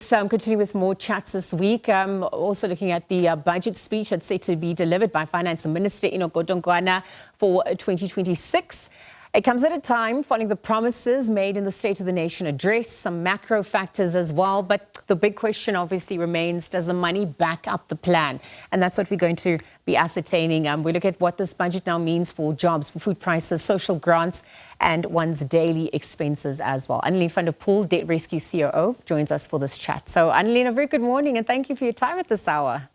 Continue with more chats this week. Also looking at the budget speech that's set to be delivered by Finance Minister Enoch Godongwana for 2026. It comes at a time following the promises made in the State of the Nation address, some macro factors as well. But the big question obviously remains, does the money back up the plan? And that's what we're going to be ascertaining. We look at what this budget now means for jobs, for food prices, social grants, and one's daily expenses as well. Annaline from Poel, Debt Rescue COO, joins us for this chat. So Annaline, a very good morning and thank you for your time at this hour.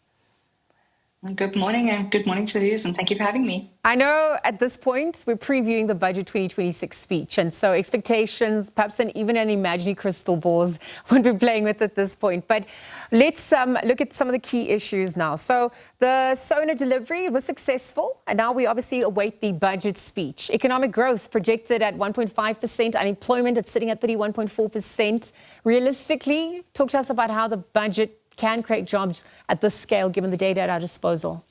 Good morning and good morning to the viewers and thank you for having me. I know at this point we're previewing the budget 2026 speech, and so expectations, perhaps even an imaginary crystal balls won't be playing with at this point. But let's look at some of the key issues now. So the SONA delivery was successful, and now we obviously await the budget speech. Economic growth projected at 1.5%, unemployment it's sitting at 31.4%. Realistically, talk to us about how the budget can create jobs at this scale, given the data at our disposal.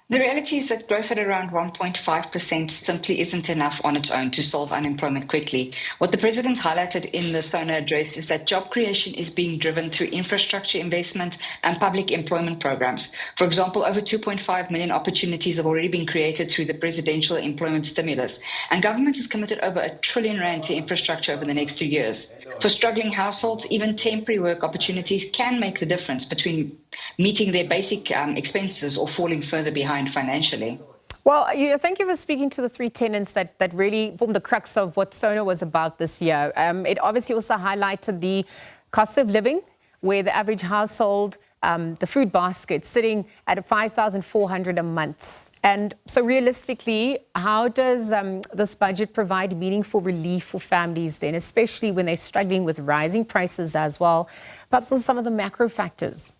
The reality is that growth at around 1.5% simply isn't enough on its own to solve unemployment quickly. What the President highlighted in the SONA address is that job creation is being driven through infrastructure investment and public employment programs. For example, over 2.5 million opportunities have already been created through the presidential employment stimulus, and government has committed over R1 trillion to infrastructure over the next 2 years. For struggling households, even temporary work opportunities can make the difference between meeting their basic expenses or falling further behind financially. Well, thank you for speaking to the three tenets that really form the crux of what SONA was about this year. It obviously also highlighted the cost of living, where the average household, the food basket, sitting at 5,400 a month. And so realistically, how does this budget provide meaningful relief for families then, especially when they're struggling with rising prices as well? Perhaps also some of the macro factors.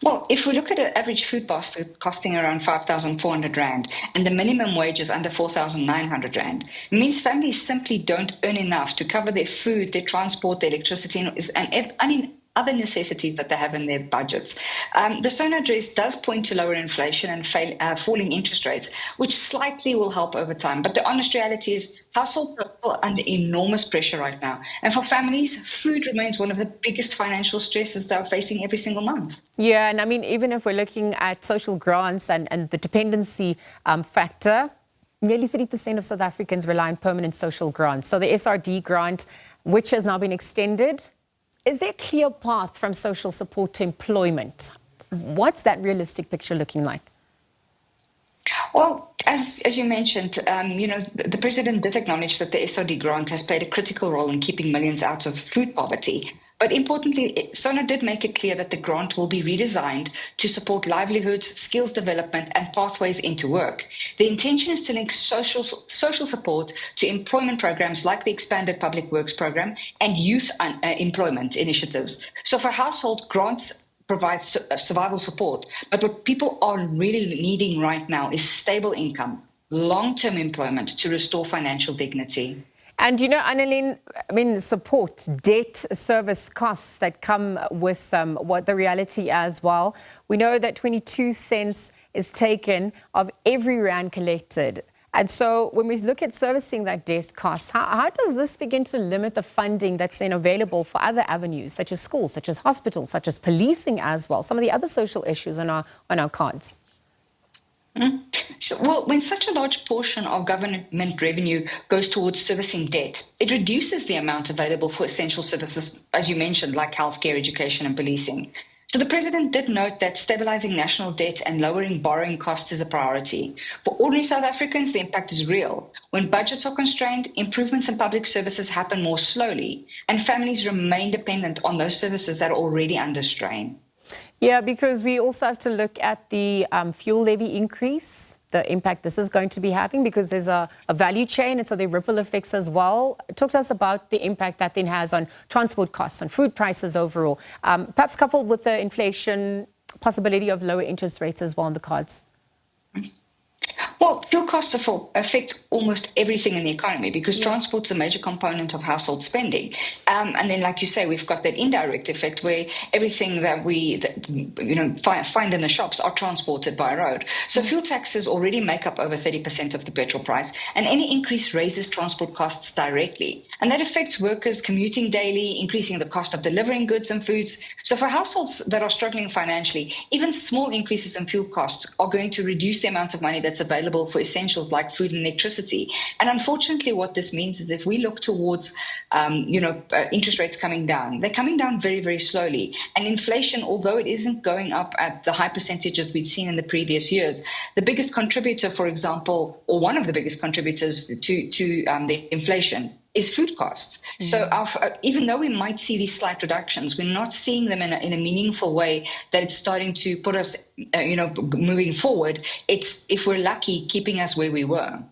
Well, if we look at an average food basket costing around 5,400 Rand and the minimum wage is under 4,900 Rand, it means families simply don't earn enough to cover their food, their transport, their electricity, and other necessities that they have in their budgets. The SONA address does point to lower inflation and falling interest rates, which slightly will help over time. But the honest reality is households are still under enormous pressure right now. And for families, food remains one of the biggest financial stresses they're facing every single month. Yeah, and I mean, even if we're looking at social grants and the dependency factor, nearly 30% of South Africans rely on permanent social grants. So the SRD grant, which has now been extended, is there a clear path from social support to employment? What's that realistic picture looking like? Well, as you mentioned, the President did acknowledge that the SRD grant has played a critical role in keeping millions out of food poverty. But importantly, SONA did make it clear that the grant will be redesigned to support livelihoods, skills development, and pathways into work. The intention is to link social support to employment programs like the expanded public works program and youth employment initiatives. So for household, grants provide survival support. But what people are really needing right now is stable income, long-term employment to restore financial dignity. And Annaline, I mean, support, debt service costs that come with what the reality as well. We know that 22 cents is taken of every Rand collected. And so when we look at servicing that debt costs, how does this begin to limit the funding that's then available for other avenues, such as schools, such as hospitals, such as policing as well, some of the other social issues on our cards? Well, when such a large portion of government revenue goes towards servicing debt, it reduces the amount available for essential services, as you mentioned, like healthcare, education, and policing. So the President did note that stabilizing national debt and lowering borrowing costs is a priority. For ordinary South Africans, the impact is real. When budgets are constrained, improvements in public services happen more slowly, and families remain dependent on those services that are already under strain. Yeah, because we also have to look at the fuel levy increase, the impact this is going to be having, because there's a value chain, and so there are ripple effects as well. Talk to us about the impact that then has on transport costs, on food prices overall, perhaps coupled with the inflation, possibility of lower interest rates as well on the cards. Well, fuel costs affect almost everything in the economy because transport's a major component of household spending. And then, like you say, we've got that indirect effect where everything that we find in the shops are transported by road. So fuel taxes already make up over 30% of the petrol price, and any increase raises transport costs directly. And that affects workers commuting daily, increasing the cost of delivering goods and foods. So for households that are struggling financially, even small increases in fuel costs are going to reduce the amount of money that's available for essentials like food and electricity. And unfortunately, what this means is if we look towards, interest rates coming down, they're coming down very, very slowly. And inflation, although it isn't going up at the high percentages we'd seen in the previous years, the biggest contributor, for example, or one of the biggest contributors to the inflation is food costs. So even though we might see these slight reductions, we're not seeing them in a meaningful way that it's starting to put us, moving forward. It's, if we're lucky, keeping us where we were.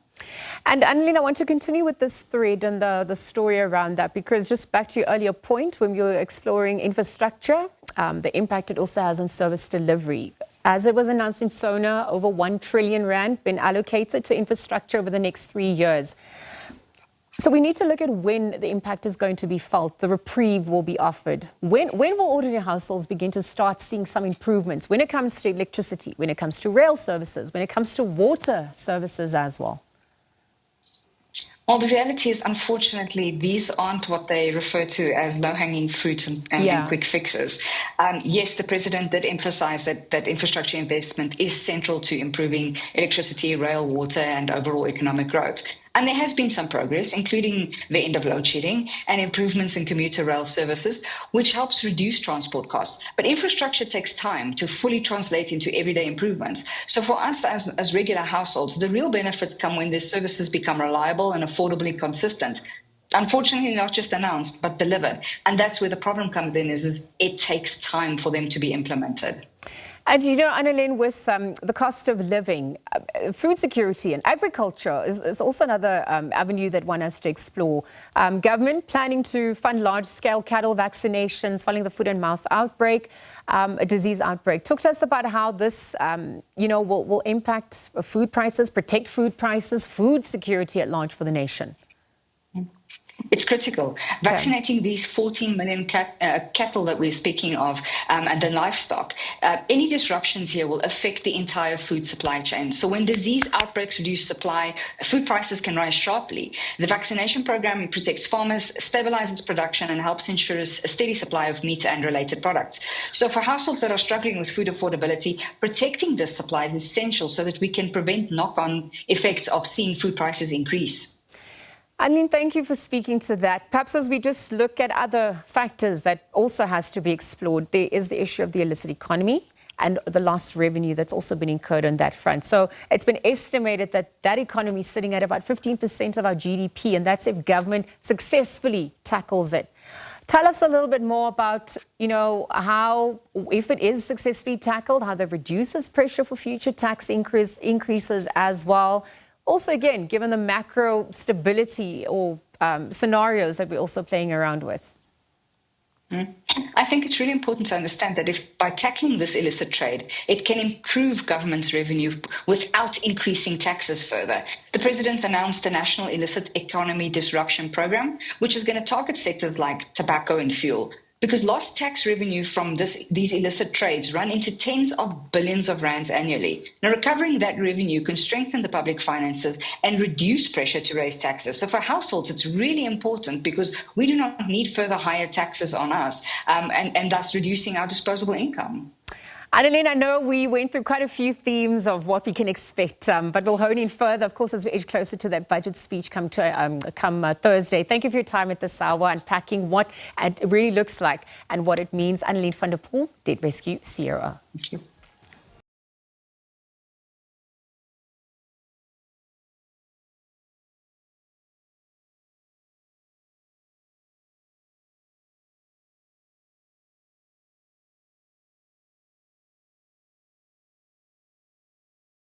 And Annaline, I want to continue with this thread and the story around that, because just back to your earlier point, when you were exploring infrastructure, the impact it also has on service delivery. As it was announced in SONA, over 1 trillion rand been allocated to infrastructure over the next 3 years. So we need to look at when the impact is going to be felt, the reprieve will be offered. When will ordinary households begin to start seeing some improvements when it comes to electricity, when it comes to rail services, when it comes to water services as well? Well, the reality is, unfortunately, these aren't what they refer to as low-hanging fruits and quick fixes. Yes, the president did emphasize that infrastructure investment is central to improving electricity, rail, water, and overall economic growth. And there has been some progress, including the end of load shedding and improvements in commuter rail services, which helps reduce transport costs. But infrastructure takes time to fully translate into everyday improvements. So for us as regular households, the real benefits come when these services become reliable and affordably consistent. Unfortunately, not just announced, but delivered. And that's where the problem comes in, is it takes time for them to be implemented. And Annaline, with the cost of living, food security and agriculture is also another avenue that one has to explore. Government planning to fund large-scale cattle vaccinations following the foot and mouth outbreak, a disease outbreak. Talk to us about how this, will impact food prices, protect food prices, food security at large for the nation. It's critical. Vaccinating these 14 million cattle that we're speaking of and the livestock, any disruptions here will affect the entire food supply chain. So when disease outbreaks reduce supply, food prices can rise sharply. The vaccination program protects farmers, stabilizes production, and helps ensure a steady supply of meat and related products. So for households that are struggling with food affordability, protecting this supply is essential so that we can prevent knock-on effects of seeing food prices increase. Annaline, thank you for speaking to that. Perhaps as we just look at other factors that also has to be explored, there is the issue of the illicit economy and the lost revenue that's also been incurred on that front. So it's been estimated that that economy is sitting at about 15% of our GDP, and that's if government successfully tackles it. Tell us a little bit more about, how, if it is successfully tackled, how that reduces pressure for future tax increases as well. Also, again, given the macro stability or scenarios that we're also playing around with. I think it's really important to understand that if by tackling this illicit trade, it can improve government's revenue without increasing taxes further. The president announced the National Illicit Economy Disruption Program, which is going to target sectors like tobacco and fuel, because lost tax revenue from these illicit trades run into tens of billions of rands annually. Now, recovering that revenue can strengthen the public finances and reduce pressure to raise taxes. So for households, it's really important because we do not need further higher taxes on us and thus reducing our disposable income. Annaline, I know we went through quite a few themes of what we can expect, but we'll hone in further, of course, as we edge closer to that budget speech come Thursday. Thank you for your time at this hour, unpacking what it really looks like and what it means. Annaline van der Poel, Rescue COO. Thank you.